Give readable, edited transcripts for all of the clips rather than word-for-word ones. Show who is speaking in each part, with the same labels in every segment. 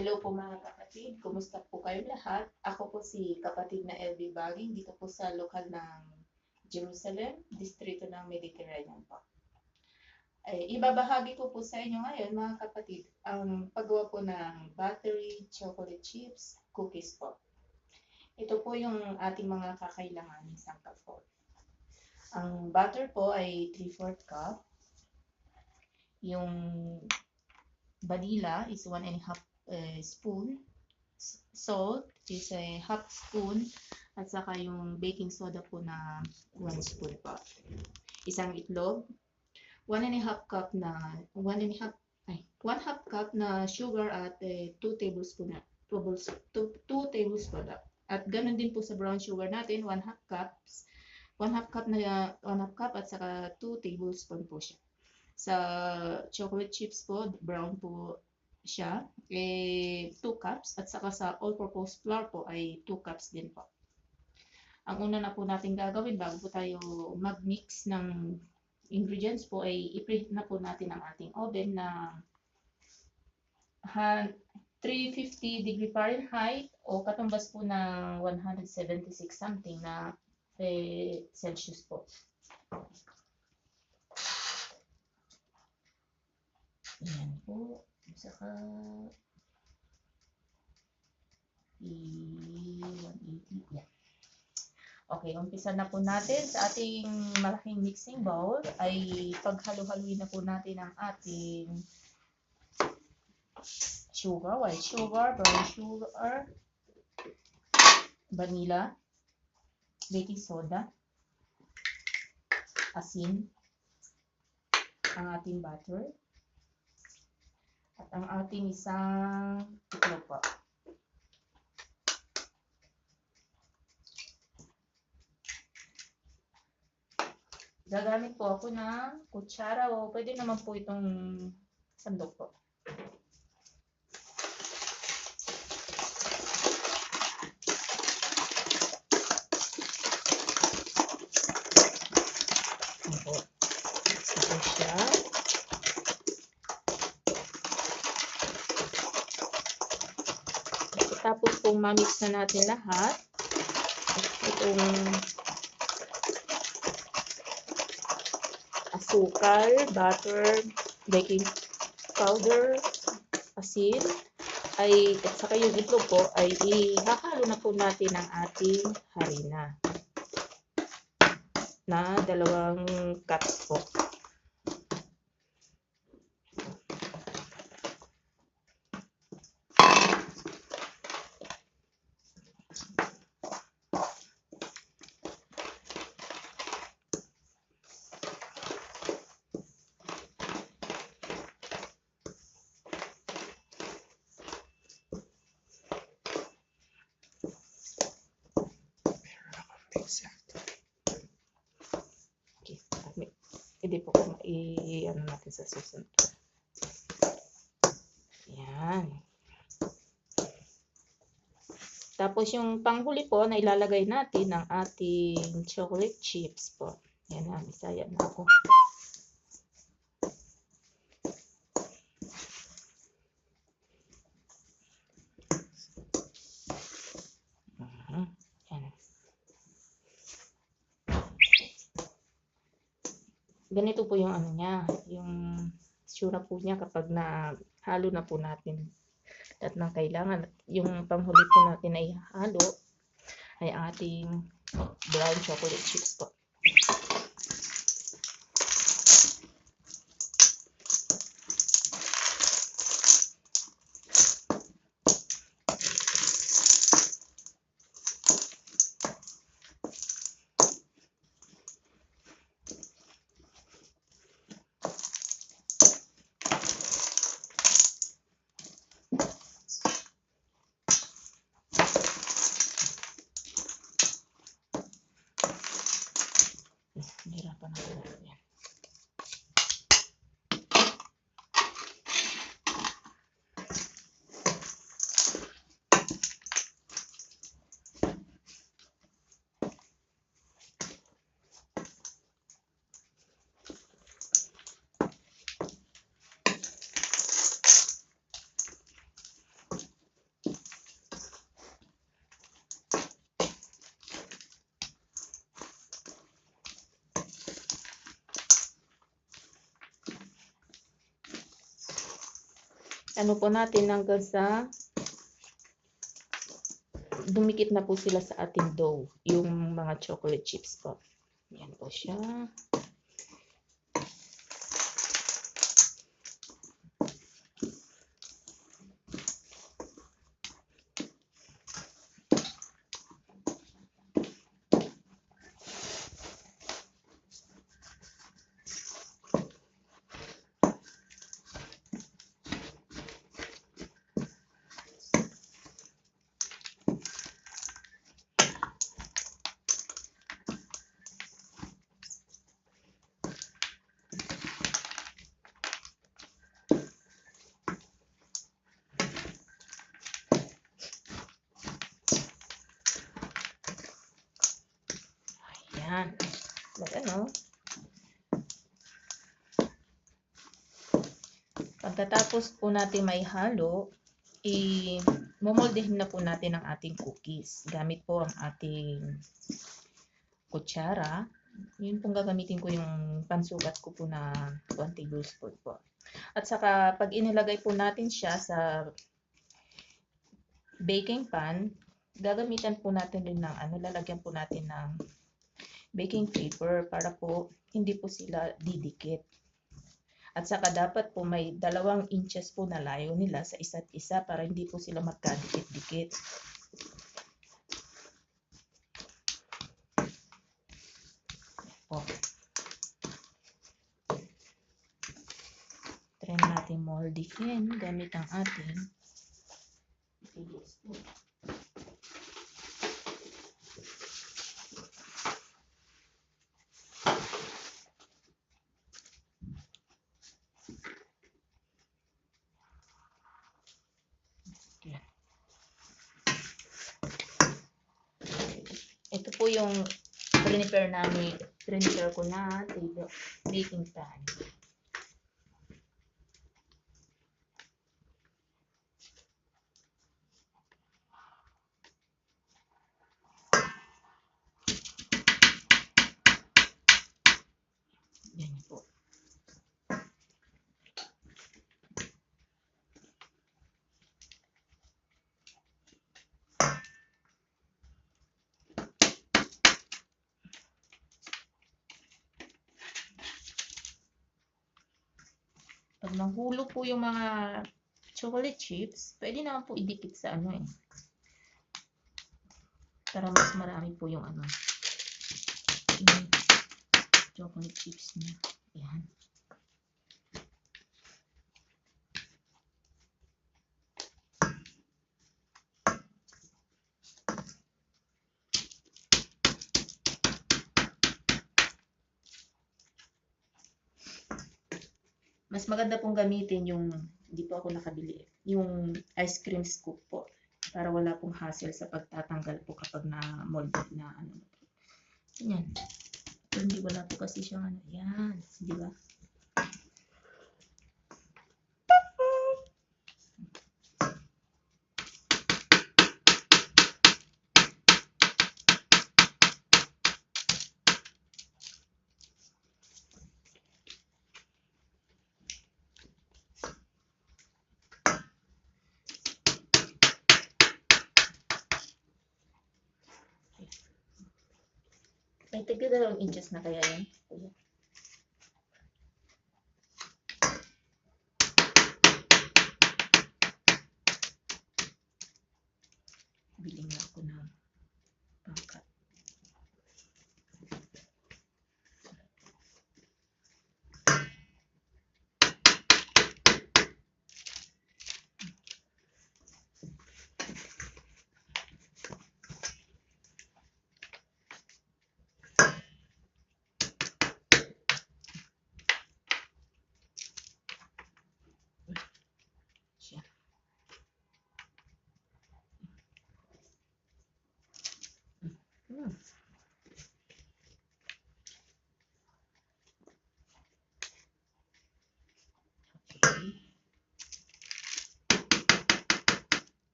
Speaker 1: Hello po mga kapatid, kumusta po kayo lahat? Ako po si kapatid na LB Baging dito po sa lokal ng Jerusalem, distrito ng Mediterranean po. Ibabahagi ko po sa inyo ngayon mga kapatid ang paggawa po ng buttery chocolate chips cookies po. Ito po yung ating mga kakailangan sangkap po. Ang butter po ay 3/4 cup. Yung vanilla is 1.5 spoon. Salt is a half spoon. At saka yung baking soda po na 1 spoon po. Isang itlog. 1.5 cup na 1/2 cup na sugar at 2 tablespoon 2 tablespoon. At ganoon din po sa brown sugar natin, 1/2 cups. 1/2 cup na 1/2 cup at saka 2 tablespoon po siya. Sa chocolate chips po, brown po siya, 2 cups. At saka sa all-purpose flour po ay 2 cups din po. Ang una na po natin gagawin bago po tayo mag-mix ng ingredients po ay i-preheat na po natin ang ating oven na 350 degree Fahrenheit o katumbas po ng 176 something na Celsius po. Ayan po. Saka 180. Yan. Okay, umpisa na po natin sa ating malaking mixing bowl ay paghalo-haluin na po natin ang ating sugar, white sugar, brown sugar, vanilla, baking soda, asin, ang ating butter, at ang ating isang itlog po. Gagamit po ako ng kutsara o pwede naman po itong sandok po. Opo. Ito siya. Tapos kung mamix na natin lahat, itong asukal, butter, baking powder, asin, at saka yung itlog po ay ihahalo na po natin ang ating harina na 2 cups po. Okay, hindi po ko ano natin sa susunod. Yan. Tapos yung panghuli po na ilalagay natin ng ating chocolate chips po. Yan na, bisaya na ako. Ganito po yung ano niya, yung sura po niya kapag halo na po natin at ng kailangan. Yung panghuli po natin ay halo ay ang ating brown chocolate chips po. ano po natin hanggang sa dumikit na po sila sa ating dough, yung mga chocolate chips po. Yan po siya. Yan. Ano? Pagkatapos po natin may halo, momoldehin na po natin ang ating cookies. Gamit po ang ating kutsara. Yun pong gagamitin ko yung pansukat ko po na 1 tablespoon po. At saka pag inilagay po natin siya sa baking pan, gagamitan po natin din ng lalagyan po natin ng baking paper para po hindi po sila didikit. At saka dapat po may 2 inches po na layo nila sa isa't isa para hindi po sila magkadikit-dikit. Po. Try natin moldihin gamit ang ating tablespoon. Ito po yung prepare ko na baking pan. Yan po. Pag nahulog po yung mga chocolate chips, pwede naman po idikit sa para mas marami po yung yung chocolate chips niya. Yan. Mas maganda pong gamitin yung, hindi po ako nakabili, yung ice cream scoop po. Para wala pong hassle sa pagtatanggal po kapag na-mold na Yan. Pero hindi wala po kasi siyang Yan. Di ba? May tigil 2 inches na kaya yan? Biling na ako ng pangkat.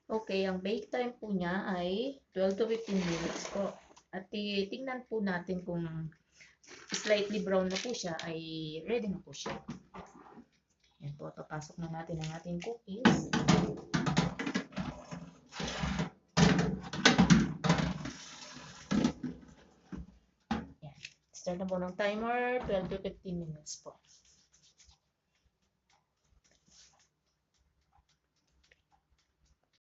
Speaker 1: Okay, ang bake time po niya ay 12 to 15 minutes po. At tingnan po natin kung slightly brown na po siya, ay ready na po siya. Yan po, papasok na natin ang ating cookies. Yan. Start na po ng timer, 12 to 15 minutes po.